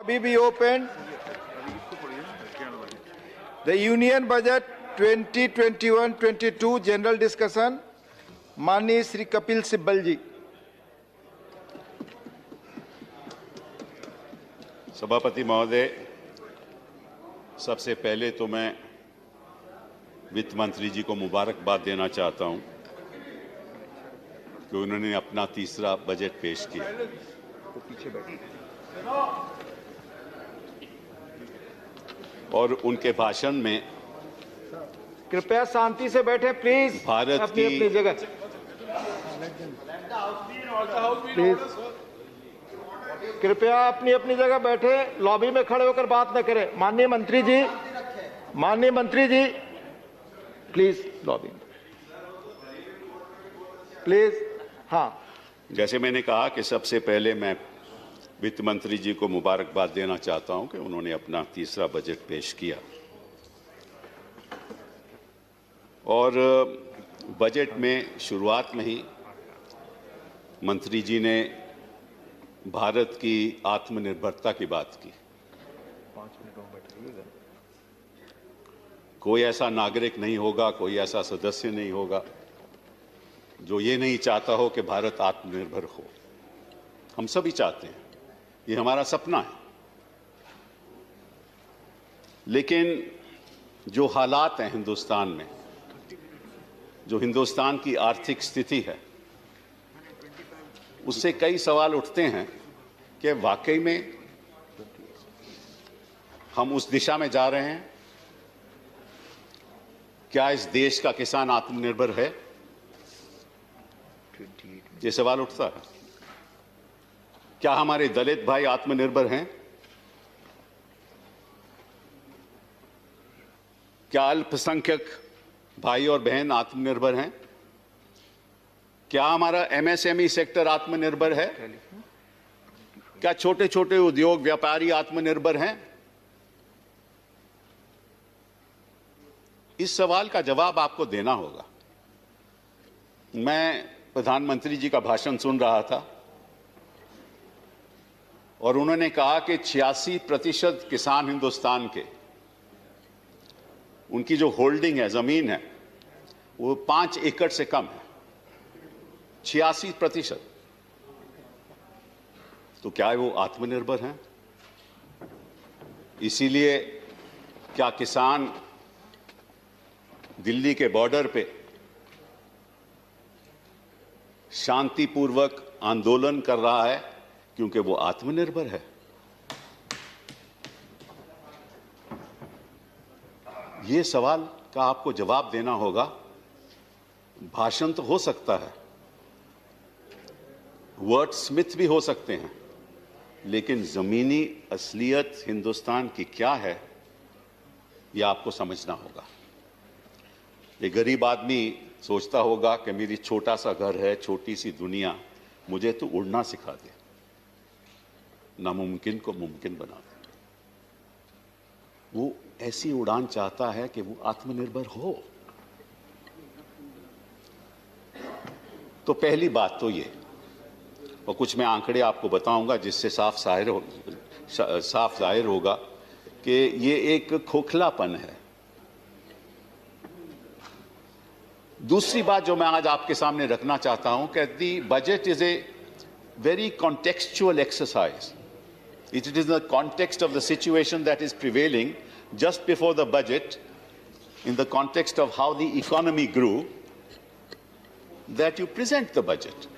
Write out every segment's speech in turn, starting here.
be opened. The Union Budget 2021-22 General Discussion. माननीय श्री कपिल सिब्बल जी। सभापति महोदय, सबसे पहले तो मैं वित्त मंत्री जी को मुबारकबाद देना चाहता हूं कि उन्होंने अपना तीसरा बजट पेश किया। और उनके भाषण में, कृपया शांति से बैठे प्लीज, भारत अपनी की अपनी जगह प्लीज, कृपया अपनी अपनी जगह बैठे, लॉबी में खड़े होकर बात न करें। माननीय मंत्री जी प्लीज, लॉबी में प्लीज। हाँ, जैसे मैंने कहा कि सबसे पहले मैं वित्त मंत्री जी को मुबारकबाद देना चाहता हूं कि उन्होंने अपना तीसरा बजट पेश किया। और बजट में शुरुआत में ही मंत्री जी ने भारत की आत्मनिर्भरता की बात की। कोई ऐसा नागरिक नहीं होगा, कोई ऐसा सदस्य नहीं होगा जो ये नहीं चाहता हो कि भारत आत्मनिर्भर हो। हम सभी चाहते हैं, ये हमारा सपना है। लेकिन जो हालात हैं हिंदुस्तान में, जो हिंदुस्तान की आर्थिक स्थिति है, उससे कई सवाल उठते हैं कि वाकई में हम उस दिशा में जा रहे हैं। क्या इस देश का किसान आत्मनिर्भर है? ये सवाल उठता है। क्या हमारे दलित भाई आत्मनिर्भर हैं? क्या अल्पसंख्यक भाई और बहन आत्मनिर्भर हैं? क्या हमारा एमएसएमई सेक्टर आत्मनिर्भर है? क्या छोटे छोटे उद्योग व्यापारी आत्मनिर्भर हैं? इस सवाल का जवाब आपको देना होगा। मैं प्रधानमंत्री जी का भाषण सुन रहा था और उन्होंने कहा कि 86% किसान हिंदुस्तान के, उनकी जो होल्डिंग है, जमीन है, वो 5 एकड़ से कम है। 86%। तो क्या वो आत्मनिर्भर हैं? इसीलिए क्या किसान दिल्ली के बॉर्डर पे शांतिपूर्वक आंदोलन कर रहा है क्योंकि वो आत्मनिर्भर है? ये सवाल का आपको जवाब देना होगा। भाषण तो हो सकता है, वर्ड स्मिथ भी हो सकते हैं, लेकिन जमीनी असलियत हिंदुस्तान की क्या है, यह आपको समझना होगा। एक गरीब आदमी सोचता होगा कि मेरी छोटा सा घर है, छोटी सी दुनिया, मुझे तो उड़ना सिखा दे, नामुमकिन को मुमकिन बना दे। वो ऐसी उड़ान चाहता है कि वो आत्मनिर्भर हो। तो पहली बात तो ये, और कुछ मैं आंकड़े आपको बताऊंगा जिससे साफ जाहिर होगा कि ये एक खोखलापन है। दूसरी बात जो मैं आज आपके सामने रखना चाहता हूं कि the budget is a very contextual exercise. It is in the context of the situation that is prevailing just before the budget, in the context of how the economy grew, that you present the budget.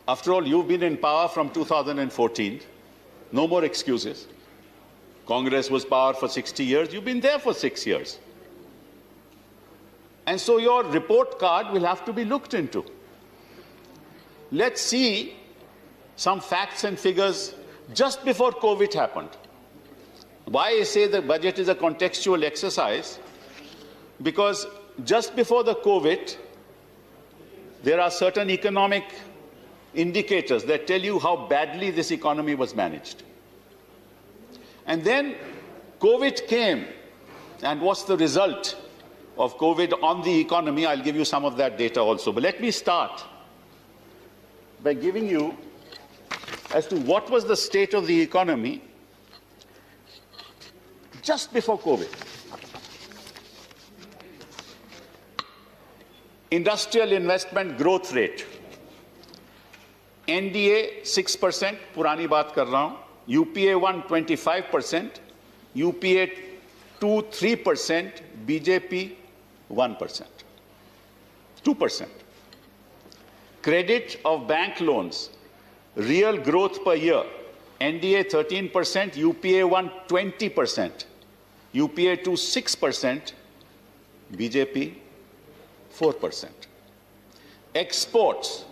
After all, you've been in power from 2014. No more excuses. Congress was power for 60 years. You've been there for 6 years. And so your report card will have to be looked into. Let's see some facts and figures just before COVID happened. Why I say the budget is a contextual exercise? Because just before the COVID, there are certain economic indicators that tell you how badly this economy was managed. And then COVID came, and what's the result of COVID on the economy? I'll give you some of that data also. But let me start by giving you as to what was the state of the economy just before COVID. Industrial investment growth rate. NDA 6%, पुरानी बात कर रहा हूं. UPA 1 25%, UPA 2 3%, BJP 1%, 2%. Credit of bank loans, real growth per year. NDA 13%, UPA 1 20%, UPA 2 6%, BJP 4%. Exports,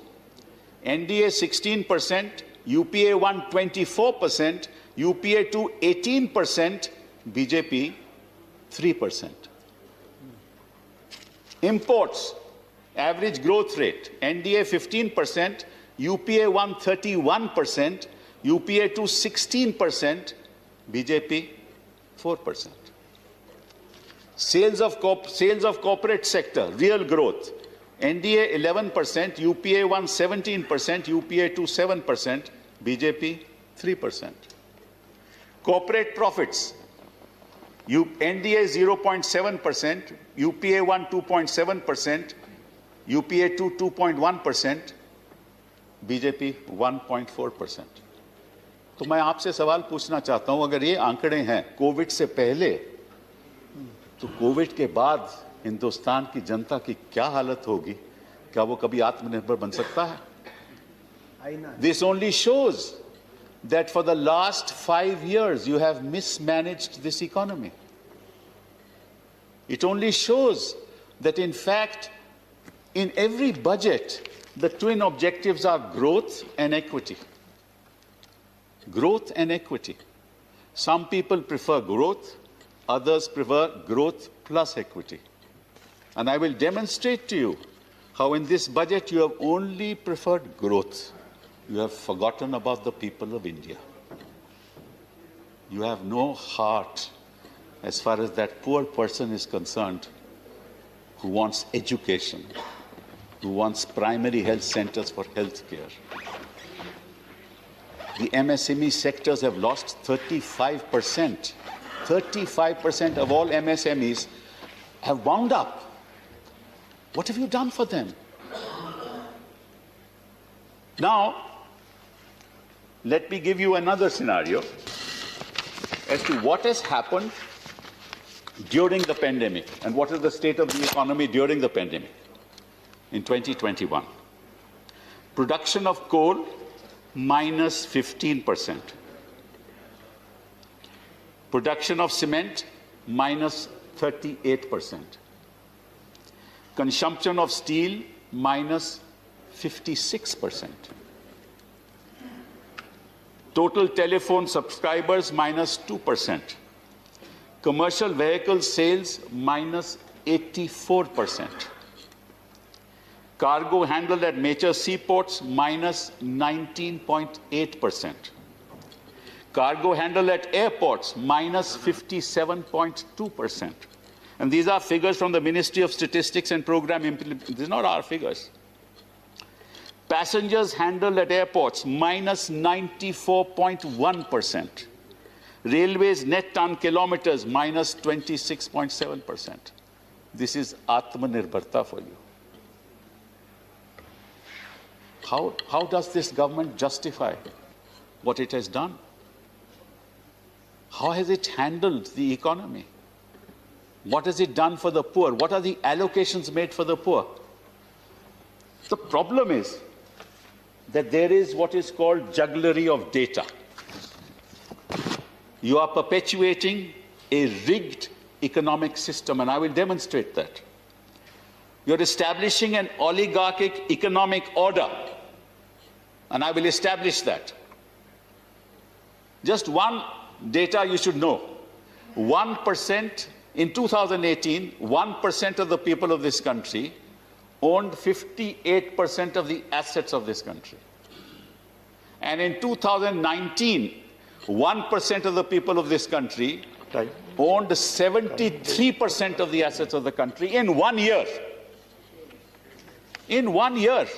NDA 16%, UPA 1 24%, UPA 2 18%, BJP 3%. Imports, average growth rate, NDA 15%, UPA 1 31%, UPA 2 16%, BJP 4%. Sales of corporate sector, real growth, NDA 11%, UPA 1 17%, UPA 2 7%, BJP 3%. Corporate profits, NDA 0.7%, UPA 1 2.7%, UPA 2 2.1%, BJP 1.4%. तो मैं आपसे सवाल पूछना चाहता हूं, अगर ये आंकड़े हैं कोविड से पहले, तो कोविड के बाद हिंदुस्तान की जनता की क्या हालत होगी? क्या वो कभी आत्मनिर्भर बन सकता है? This only shows that for the last 5 years you have mismanaged this economy. It only shows that in fact in every budget the twin objectives are growth and equity. Growth and equity. Some people prefer growth, others prefer growth plus equity. And I will demonstrate to you how in this budget you have only preferred growth. You have forgotten about the people of India. You have no heart as far as that poor person is concerned who wants education, who wants primary health centers for health care. The MSME sectors have lost 35%. 35% of all MSMEs have wound up. What have you done for them? Now, let me give you another scenario as to what has happened during the pandemic and what is the state of the economy during the pandemic in 2021. Production of coal, minus 15%. Production of cement, minus 38%. Consumption of steel, minus 56%. Total telephone subscribers, minus 2%. Commercial vehicle sales, minus 84%. Cargo handled at major seaports, minus 19.8%. Cargo handled at airports, minus 57.2%. And these are figures from the Ministry of Statistics and Program Implementation. These are not our figures. Passengers handled at airports, minus 94.1%. Railways net ton kilometers, minus 26.7%. This is Atmanirbharta for you. How does this government justify what it has done? How has it handled the economy? What has it done for the poor? What are the allocations made for the poor? The problem is that there is what is called jugglery of data. You are perpetuating a rigged economic system, and I will demonstrate that. You're establishing an oligarchic economic order, and I will establish that. Just one data you should know. 1% in 2018, 1% of the people of this country owned 58% of the assets of this country. And in 2019, 1% of the people of this country owned 73% of the assets of the country in 1 year. In 1 year.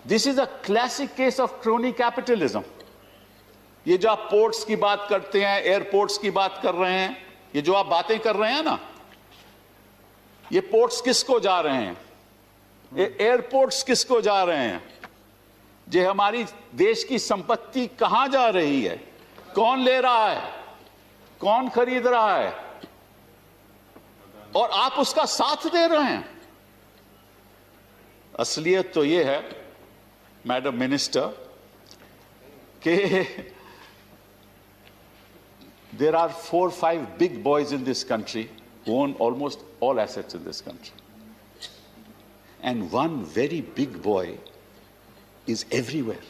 This is a classic case of crony capitalism. ये जो आप ports की बात करते हैं, airports की बात कर रहे हैं, ये जो आप बातें कर रहे हैं ना, ये पोर्ट्स किसको जा रहे हैं, ये एयरपोर्ट्स किसको जा रहे हैं, जो हमारी देश की संपत्ति कहां जा रही है, कौन ले रहा है, कौन खरीद रहा है, और आप उसका साथ दे रहे हैं। असलियत तो ये है मैडम मिनिस्टर कि there are 4 or 5 big boys in this country who own almost all assets in this country. And one very big boy is everywhere.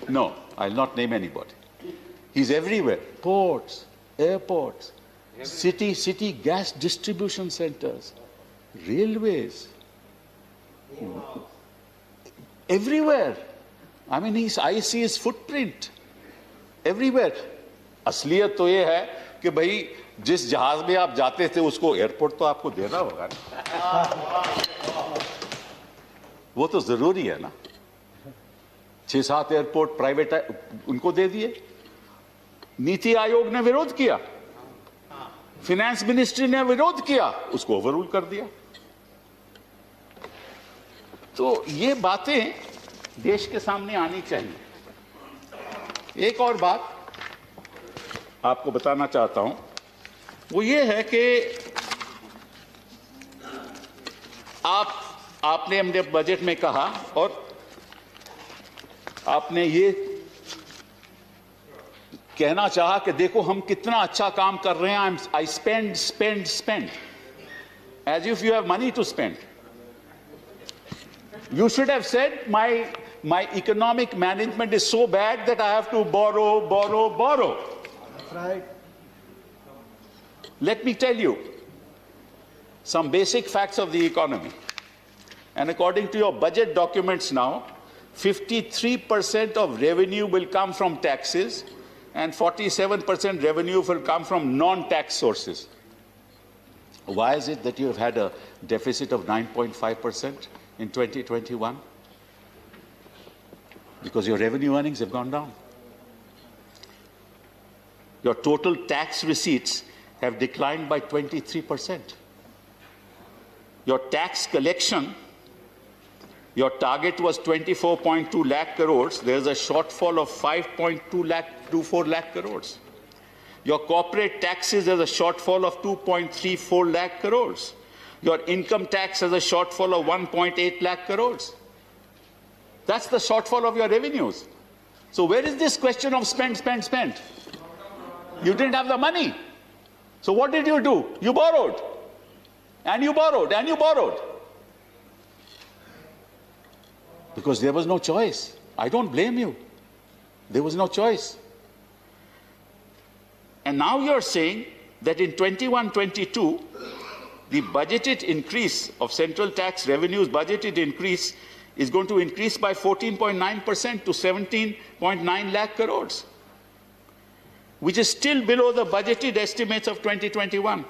No, I'll not name anybody. He's everywhere. Ports, airports, city gas distribution centers, railways, everywhere. I mean, I see his footprint everywhere. असलियत तो ये है कि भाई जिस जहाज में आप जाते थे उसको एयरपोर्ट तो आपको देना होगा ना, वो तो जरूरी है ना। 6-7 एयरपोर्ट प्राइवेट उनको दे दिए। नीति आयोग ने विरोध किया, फाइनेंस मिनिस्ट्री ने विरोध किया, उसको ओवररूल कर दिया। तो ये बातें देश के सामने आनी चाहिए। एक और बात आपको बताना चाहता हूं, वो ये है कि आपने अपने बजट में कहा और आपने ये कहना चाहा कि देखो हम कितना अच्छा काम कर रहे हैं, I spend as if you have money to spend. You should have said, my economic management is so bad that I have to borrow. That's right. Let me tell you some basic facts of the economy. And according to your budget documents now, 53% of revenue will come from taxes and 47% revenue will come from non-tax sources. Why is it that you have had a deficit of 9.5%? In 2021? Because your revenue earnings have gone down. Your total tax receipts have declined by 23%. Your tax collection, your target was 24.2 lakh crores. There's a shortfall of 5.24 lakh crores. Your corporate taxes has a shortfall of 2.34 lakh crores. Your income tax has a shortfall of 1.8 lakh crores. That's the shortfall of your revenues. So where is this question of spend? You didn't have the money. So what did you do? You borrowed. And you borrowed. And you borrowed. Because there was no choice. I don't blame you. There was no choice. And now you're saying that in 21-22, the budgeted increase of central tax revenues, budgeted increase, is going to increase by 14.9% to 17.9 lakh crores, which is still below the budgeted estimates of 2021.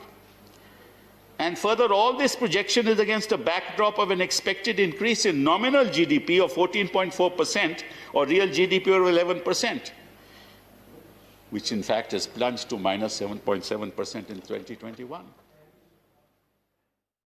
And further, all this projection is against a backdrop of an expected increase in nominal GDP of 14.4% or real GDP of 11%, which in fact has plunged to minus 7.7% in 2021.